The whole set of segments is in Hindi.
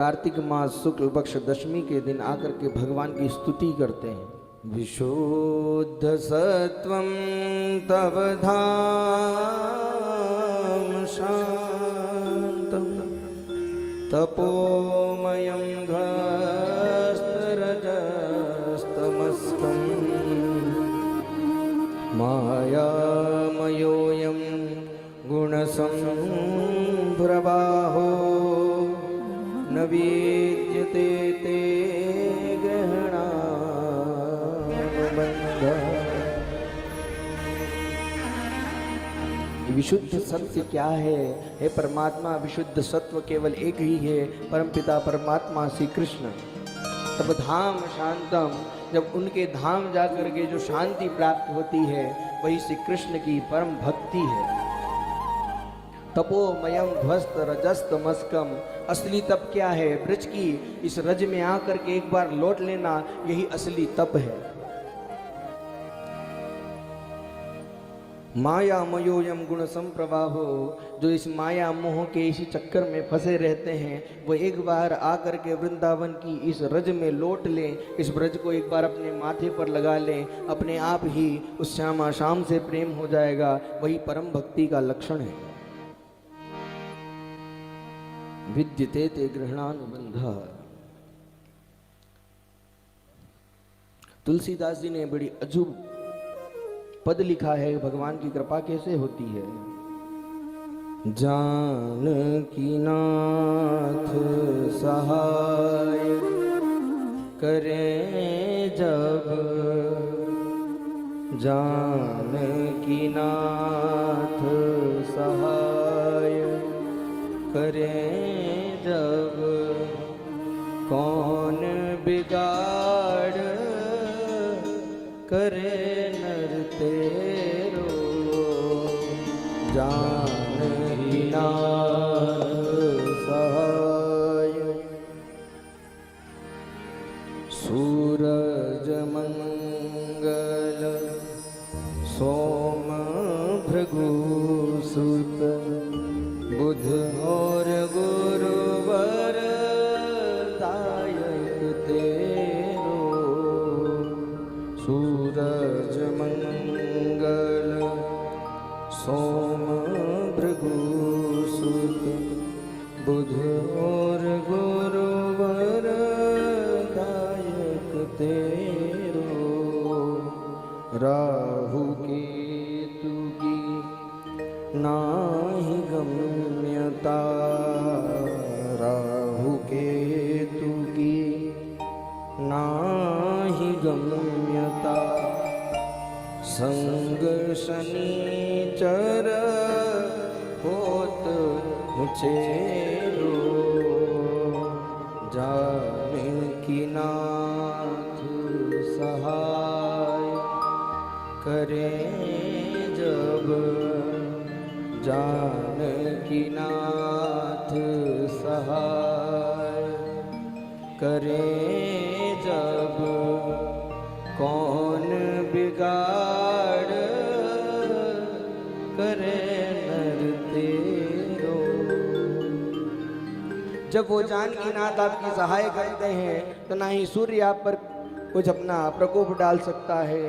कार्तिक मास शुक्ल पक्ष दशमी के दिन आकर के भगवान की स्तुति करते हैं। विशुद्ध सत्वं तव धाम शांतं तपोमयं ध्वस्तरजस्तमस्कं मायामयोऽयं गुणसंभ्रवाहो न विद्यते ते ग्रहणानुबन्धः। विशुद्ध सत्य क्या है? हे परमात्मा, विशुद्ध सत्व केवल एक ही है, परमपिता परमात्मा श्री कृष्ण। तब धाम शांतम, जब उनके धाम जाकर के जो शांति प्राप्त होती है वही श्री कृष्ण की परम भक्ति है। तपोमयम ध्वस्त रजस्तमस्कम, असली तप क्या है? ब्रज की इस रज में आकर के एक बार लौट लेना, यही असली तप है। माया मयोयम गुण संप्रवाहो, जो इस माया मोह के इसी चक्कर में फंसे रहते हैं, वो एक बार आकर के वृंदावन की इस रज में लौट लें, इस ब्रज को एक बार अपने माथे पर लगा लें, अपने आप ही उस श्यामा शाम से प्रेम हो जाएगा। वही परम भक्ति का लक्षण है। विद्यते ते ग्रहणानुबंधः। तुलसीदास जी ने बड़ी अजूब पद लिखा है, भगवान की कृपा कैसे होती है। जानकी नाथ सहाय करें जब, जानकी नाथ सहाय करें जब, कौन बिगाड़ करे नर तेरो, जानकी नाथ सहाय। सूरज मंगल सोम भृगु सुत, बुध और गुरुवर दायक तेरो। सूरज मंगल सोम भृगु सुत, बुध और गुरुवर दायक तेरो। राहु केतु की नाही गम्यता, राहु केतु की नाही गम्यता, संग शनिचर होत मुचेरो। जानकी नाथ सहाय करें जब, जानकी नाथ सहाय करें जब, कौन बिगाड़ करे नर तेरो। जब वो जानकी नाथ आपकी सहाय करते हैं तो ना ही सूर्य आप पर कुछ अपना प्रकोप डाल सकता है,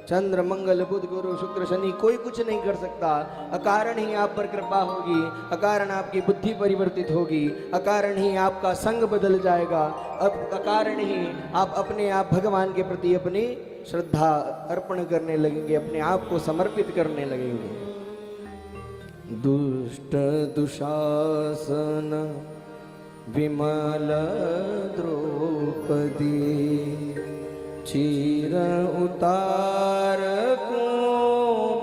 चंद्र मंगल बुध गुरु शुक्र शनि कोई कुछ नहीं कर सकता। अकारण ही आप पर कृपा होगी, अकारण आपकी बुद्धि परिवर्तित होगी, अकारण ही आपका संग बदल जाएगा, अब अकारण ही आप अपने आप भगवान के प्रति अपनी श्रद्धा अर्पण करने लगेंगे, अपने आप को समर्पित करने लगेंगे। दुष्ट दुशासन विमल द्रौपदी, चीर उतार को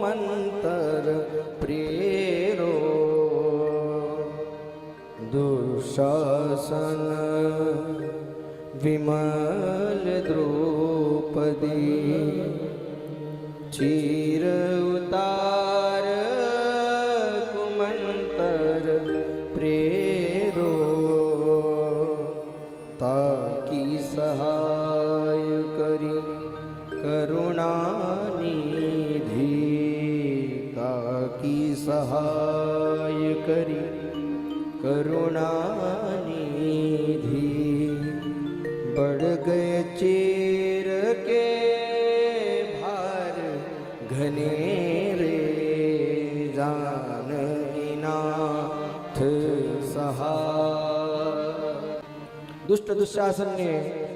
मंतर प्रेरो। दुशासन विमल द्रौपदी, चीर उतार को मंतर प्रेरो। ताकी सहाय करी करुणानिधि, ताकी सहाय करी करुणानिधि। बढ़ गए चीर के भार घने रे जानकी नाथ सहाय। दुष्ट दुशासन ने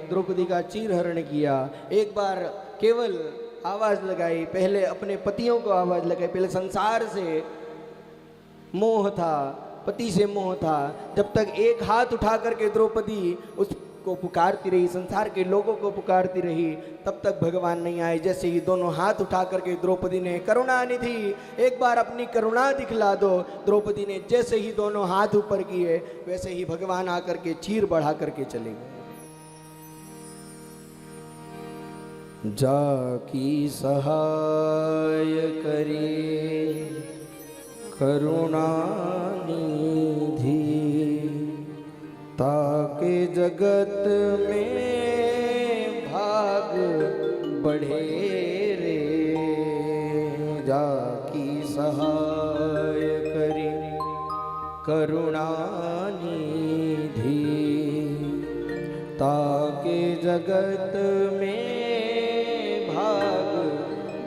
द्रौपदी का चीर हरण किया। एक बार केवल आवाज लगाई, पहले अपने पतियों को आवाज लगाई, पहले संसार से मोह था, पति से मोह था। जब तक एक हाथ उठा करके द्रौपदी उसको पुकारती रही, संसार के लोगों को पुकारती रही, तब तक भगवान नहीं आए। जैसे ही दोनों हाथ उठा करके द्रौपदी ने करुणा निधि एक बार अपनी करुणा दिखला दो, द्रौपदी ने जैसे ही दोनों हाथ ऊपर किए वैसे ही भगवान आकर के चीर बढ़ा करके चले गए। जाकी सहाय करे करुणा निधि, ताके जगत में भाग बढ़े रे। जाकी सहाय करे करुणा निधि, ताके जगत में भाग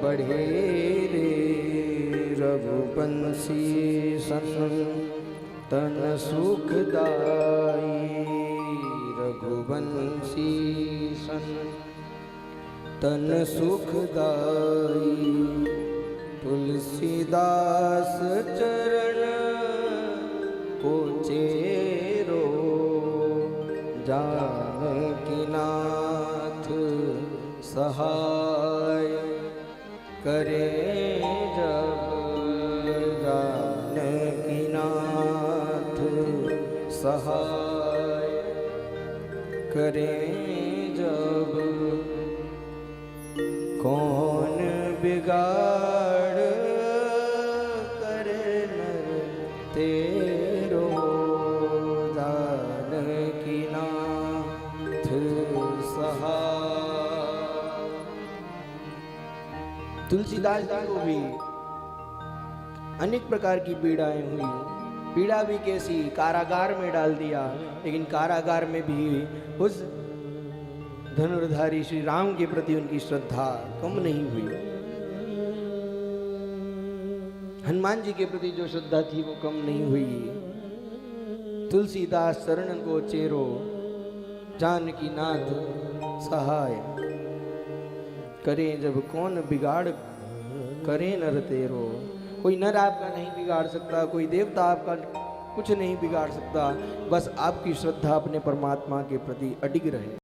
बढ़े रे। रघुवंशी तन सुखदाई, रघुवंशी तन सुखदाई। तुलसीदास चरण को चेरो, जानकी नाथ सहाय करे जब। जानकी नाथ सहाय करे जब, कौन बिगाड़ करे नर तेरो। जानकी नाथ सहाय। तुलसीदास जी को भी अनेक प्रकार की पीड़ाएं हुई। पीड़ा भी कैसी, कारागार में डाल दिया, लेकिन कारागार में भी उस धनुर्धारी श्री राम के प्रति उनकी श्रद्धा कम नहीं हुई। हनुमान जी के प्रति जो श्रद्धा थी वो कम नहीं हुई। तुलसीदास शरणन को चेरो, जानकी नाथ सहाय करे जब, कौन बिगाड़ करे नर तेरो। कोई नर आपका नहीं बिगाड़ सकता, कोई देवता आपका कुछ नहीं बिगाड़ सकता, बस आपकी श्रद्धा अपने परमात्मा के प्रति अडिग रहे।